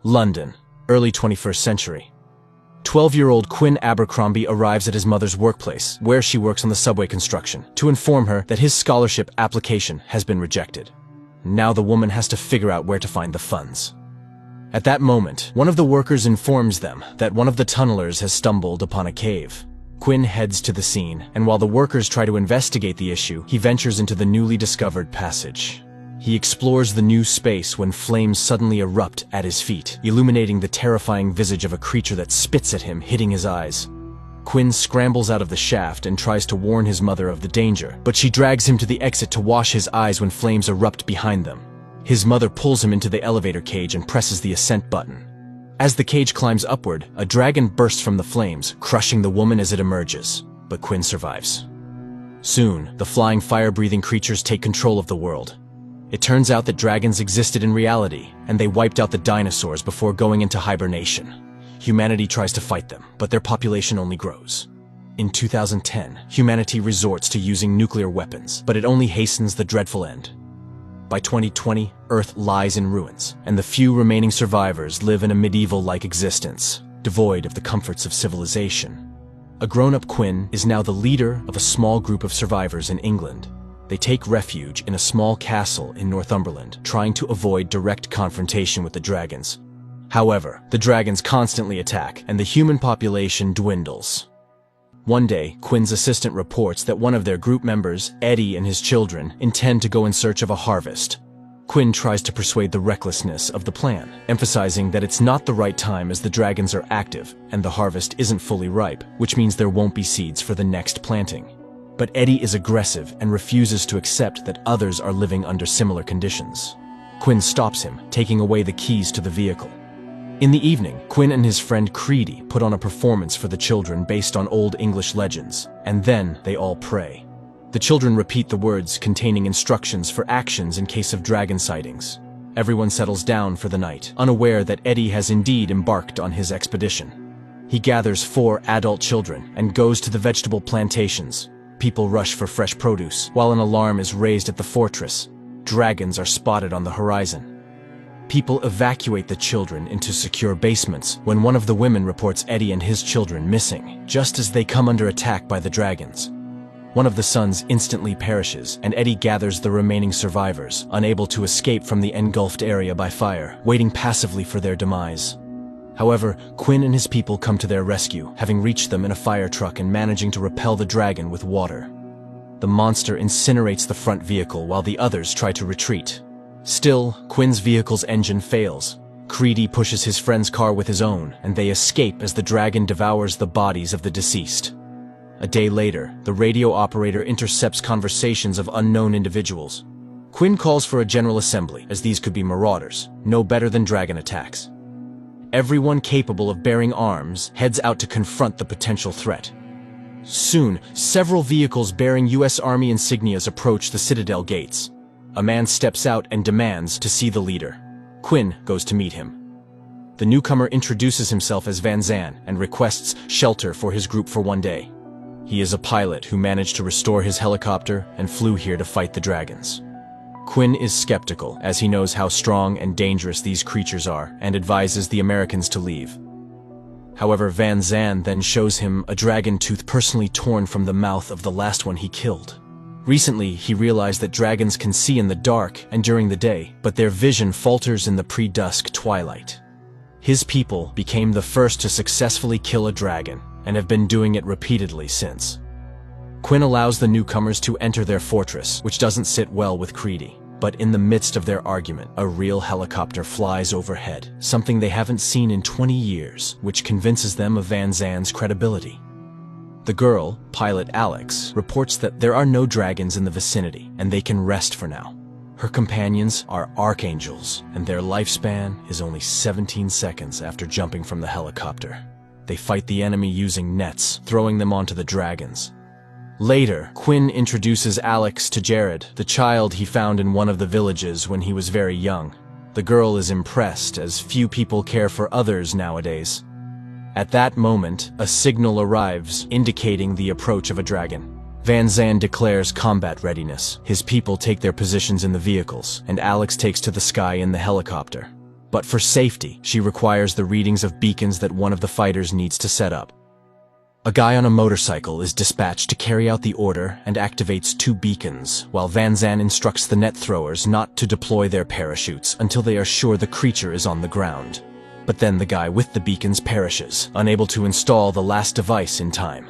London, early 21st century. 12-year-old Quinn Abercrombie arrives at his mother's workplace, where she works on the subway construction, to inform her that his scholarship application has been rejected. Now the woman has to figure out where to find the funds. At that moment, one of the workers informs them that one of the tunnelers has stumbled upon a cave. Quinn heads to the scene, and while the workers try to investigate the issue, he ventures into the newly discovered passage. He explores the new space when flames suddenly erupt at his feet, illuminating the terrifying visage of a creature that spits at him, hitting his eyes. Quinn scrambles out of the shaft and tries to warn his mother of the danger, but she drags him to the exit to wash his eyes when flames erupt behind them. His mother pulls him into the elevator cage and presses the ascent button. As the cage climbs upward, a dragon bursts from the flames, crushing the woman as it emerges, but Quinn survives. Soon, the flying fire-breathing creatures take control of the world. It turns out that dragons existed in reality, and they wiped out the dinosaurs before going into hibernation. Humanity tries to fight them, but their population only grows. In 2010, humanity resorts to using nuclear weapons, but it only hastens the dreadful end. By 2020, Earth lies in ruins, and the few remaining survivors live in a medieval-like existence, devoid of the comforts of civilization. A grown-up Quinn is now the leader of a small group of survivors in England. They take refuge in a small castle in Northumberland, trying to avoid direct confrontation with the dragons. However, the dragons constantly attack, and the human population dwindles. One day, Quinn's assistant reports that one of their group members, Eddie, and his children intend to go in search of a harvest. Quinn tries to persuade the recklessness of the plan, emphasizing that it's not the right time as the dragons are active and the harvest isn't fully ripe, which means there won't be seeds for the next planting. But Eddie is aggressive and refuses to accept that others are living under similar conditions. Quinn stops him, taking away the keys to the vehicle. In the evening, Quinn and his friend Creedy put on a performance for the children based on Old English legends, and then they all pray. The children repeat the words containing instructions for actions in case of dragon sightings. Everyone settles down for the night, unaware that Eddie has indeed embarked on his expedition. He gathers 4 adult children and goes to the vegetable plantations. People rush for fresh produce, while an alarm is raised at the fortress. Dragons are spotted on the horizon. People evacuate the children into secure basements when one of the women reports Eddie and his children missing, just as they come under attack by the dragons. One of the sons instantly perishes, and Eddie gathers the remaining survivors, unable to escape from the engulfed area by fire, waiting passively for their demise. However, Quinn and his people come to their rescue, having reached them in a fire truck and managing to repel the dragon with water. The monster incinerates the front vehicle while the others try to retreat. Still, Quinn's vehicle's engine fails. Creedy pushes his friend's car with his own, and they escape as the dragon devours the bodies of the deceased. A day later, the radio operator intercepts conversations of unknown individuals. Quinn calls for a general assembly, as these could be marauders, no better than dragon attacks. Everyone capable of bearing arms heads out to confront the potential threat. Soon, several vehicles bearing U.S. Army insignias approach the Citadel gates. A man steps out and demands to see the leader. Quinn goes to meet him. The newcomer introduces himself as Van Zan and requests shelter for his group for one day. He is a pilot who managed to restore his helicopter and flew here to fight the dragons. Quinn is skeptical, as he knows how strong and dangerous these creatures are, and advises the Americans to leave. However, Van Zan then shows him a dragon tooth personally torn from the mouth of the last one he killed. Recently, he realized that dragons can see in the dark and during the day, but their vision falters in the pre-dusk twilight. His people became the first to successfully kill a dragon, and have been doing it repeatedly since. Quinn allows the newcomers to enter their fortress, which doesn't sit well with Creedy. But in the midst of their argument, a real helicopter flies overhead, something they haven't seen in 20 years, which convinces them of Van Zan's credibility. The girl, pilot Alex, reports that there are no dragons in the vicinity, and they can rest for now. Her companions are archangels, and their lifespan is only 17 seconds after jumping from the helicopter. They fight the enemy using nets, throwing them onto the dragons. Later, Quinn introduces Alex to Jared, the child he found in one of the villages when he was very young. The girl is impressed, as few people care for others nowadays. At that moment, a signal arrives, indicating the approach of a dragon. Van Zan declares combat readiness. His people take their positions in the vehicles, and Alex takes to the sky in the helicopter. But for safety, she requires the readings of beacons that one of the fighters needs to set up. A guy on a motorcycle is dispatched to carry out the order and activates 2 beacons, while Van Zan instructs the net throwers not to deploy their parachutes until they are sure the creature is on the ground. But then the guy with the beacons perishes, unable to install the last device in time.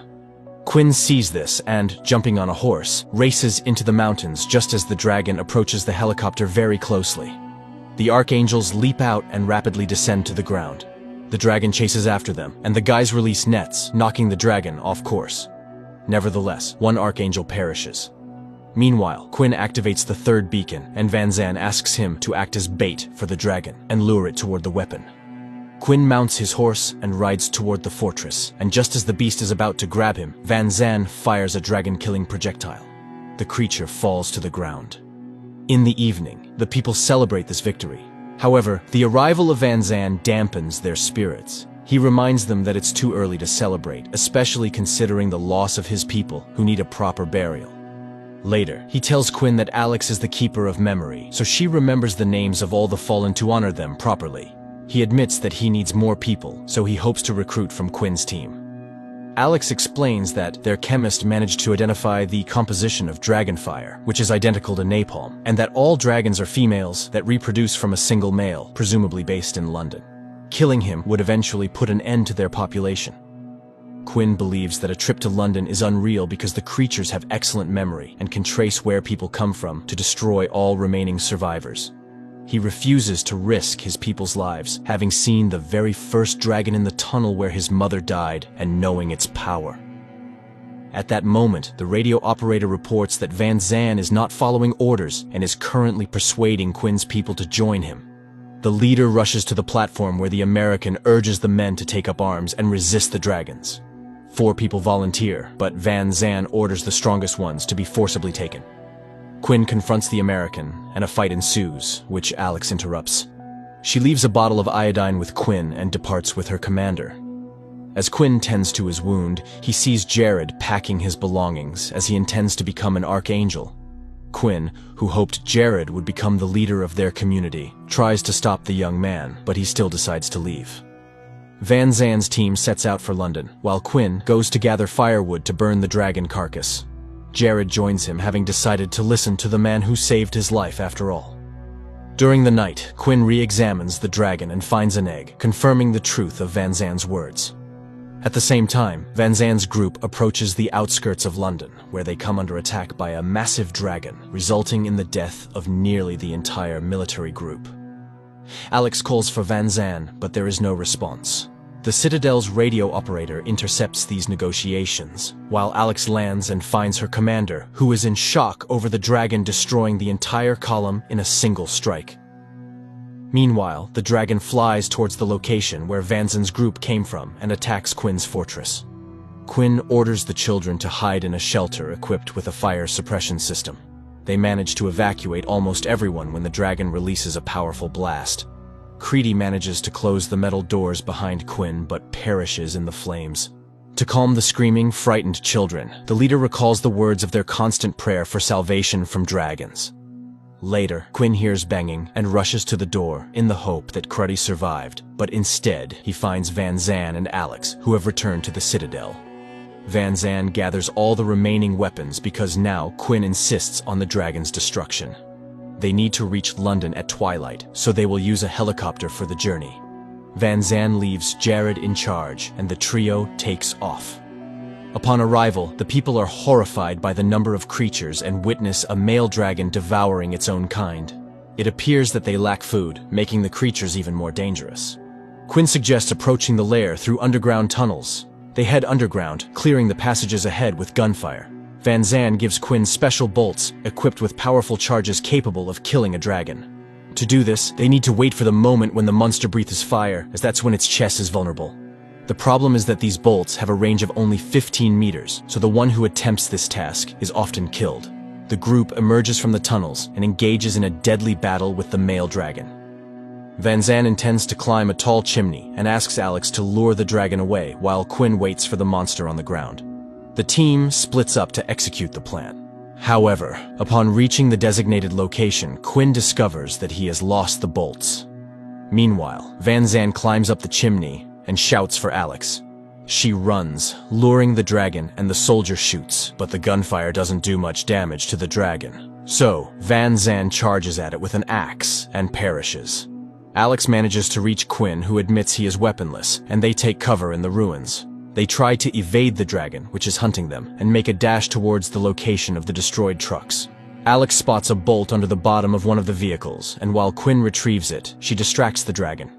Quinn sees this and, jumping on a horse, races into the mountains just as the dragon approaches the helicopter very closely. The archangels leap out and rapidly descend to the ground. The dragon chases after them, and the guys release nets, knocking the dragon off course. Nevertheless, one archangel perishes. Meanwhile, Quinn activates the 3rd beacon, and Van Zan asks him to act as bait for the dragon and lure it toward the weapon. Quinn mounts his horse and rides toward the fortress, and just as the beast is about to grab him, Van Zan fires a dragon-killing projectile. The creature falls to the ground. In the evening, the people celebrate this victory. However, the arrival of Van Zan dampens their spirits. He reminds them that it's too early to celebrate, especially considering the loss of his people who need a proper burial. Later, he tells Quinn that Alex is the keeper of memory, so she remembers the names of all the fallen to honor them properly. He admits that he needs more people, so he hopes to recruit from Quinn's team. Alex explains that their chemist managed to identify the composition of dragonfire, which is identical to napalm, and that all dragons are females that reproduce from a single male, presumably based in London. Killing him would eventually put an end to their population. Quinn believes that a trip to London is unreal because the creatures have excellent memory and can trace where people come from to destroy all remaining survivors. He refuses to risk his people's lives, having seen the very first dragon in the tunnel where his mother died and knowing its power. At that moment, the radio operator reports that Van Zan is not following orders and is currently persuading Quinn's people to join him. The leader rushes to the platform where the American urges the men to take up arms and resist the dragons. 4 people volunteer, but Van Zan orders the strongest ones to be forcibly taken. Quinn confronts the American, and a fight ensues, which Alex interrupts. She leaves a bottle of iodine with Quinn and departs with her commander. As Quinn tends to his wound, he sees Jared packing his belongings as he intends to become an archangel. Quinn, who hoped Jared would become the leader of their community, tries to stop the young man, but he still decides to leave. Van Zan's team sets out for London, while Quinn goes to gather firewood to burn the dragon carcass. Jared joins him, having decided to listen to the man who saved his life after all. During the night, Quinn re-examines the dragon and finds an egg, confirming the truth of Van Zan's words. At the same time, Van Zan's group approaches the outskirts of London, where they come under attack by a massive dragon, resulting in the death of nearly the entire military group. Alex calls for Van Zan, but there is no response. The Citadel's radio operator intercepts these negotiations, while Alex lands and finds her commander, who is in shock over the dragon destroying the entire column in a single strike. Meanwhile, the dragon flies towards the location where Van Zan's group came from and attacks Quinn's fortress. Quinn orders the children to hide in a shelter equipped with a fire suppression system. They manage to evacuate almost everyone when the dragon releases a powerful blast. Creedy manages to close the metal doors behind Quinn but perishes in the flames. To calm the screaming, frightened children, the leader recalls the words of their constant prayer for salvation from dragons. Later, Quinn hears banging and rushes to the door in the hope that Cruddy survived, but instead he finds Van Zan and Alex, who have returned to the Citadel. Van Zan gathers all the remaining weapons because now Quinn insists on the dragon's destruction. They need to reach London at twilight, so they will use a helicopter for the journey. Van Zan leaves Jared in charge, and the trio takes off. Upon arrival, the people are horrified by the number of creatures and witness a male dragon devouring its own kind. It appears that they lack food, making the creatures even more dangerous. Quinn suggests approaching the lair through underground tunnels. They head underground, clearing the passages ahead with gunfire. Van Zan gives Quinn special bolts, equipped with powerful charges capable of killing a dragon. To do this, they need to wait for the moment when the monster breathes fire, as that's when its chest is vulnerable. The problem is that these bolts have a range of only 15 meters, so the one who attempts this task is often killed. The group emerges from the tunnels and engages in a deadly battle with the male dragon. Van Zan intends to climb a tall chimney and asks Alex to lure the dragon away while Quinn waits for the monster on the ground. The team splits up to execute the plan. However, upon reaching the designated location, Quinn discovers that he has lost the bolts. Meanwhile, Van Zandt climbs up the chimney and shouts for Alex. She runs, luring the dragon, and the soldier shoots, but the gunfire doesn't do much damage to the dragon. So, Van Zandt charges at it with an axe and perishes. Alex manages to reach Quinn, who admits he is weaponless, and they take cover in the ruins. They try to evade the dragon, which is hunting them, and make a dash towards the location of the destroyed trucks. Alex spots a bolt under the bottom of one of the vehicles, and while Quinn retrieves it, she distracts the dragon.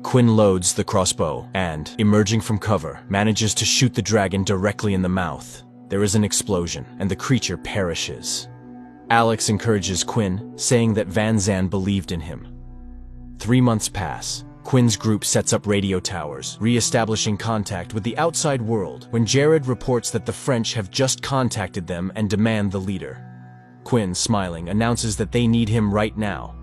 Quinn loads the crossbow and, emerging from cover, manages to shoot the dragon directly in the mouth. There is an explosion, and the creature perishes. Alex encourages Quinn, saying that Van Zandt believed in him. 3 months pass. Quinn's group sets up radio towers, re-establishing contact with the outside world, when Jared reports that the French have just contacted them and demand the leader. Quinn, smiling, announces that they need him right now.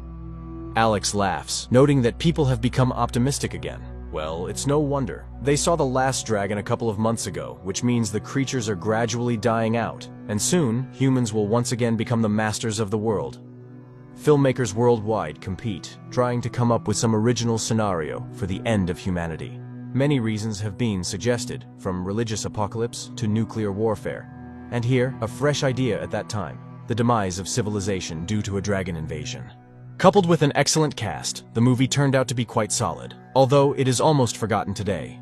Alex laughs, noting that people have become optimistic again. Well, it's no wonder. They saw the last dragon a couple of months ago, which means the creatures are gradually dying out, and soon, humans will once again become the masters of the world. Filmmakers worldwide compete, trying to come up with some original scenario for the end of humanity. Many reasons have been suggested, from religious apocalypse to nuclear warfare. And here, a fresh idea at that time: the demise of civilization due to a dragon invasion. Coupled with an excellent cast, the movie turned out to be quite solid, although it is almost forgotten today.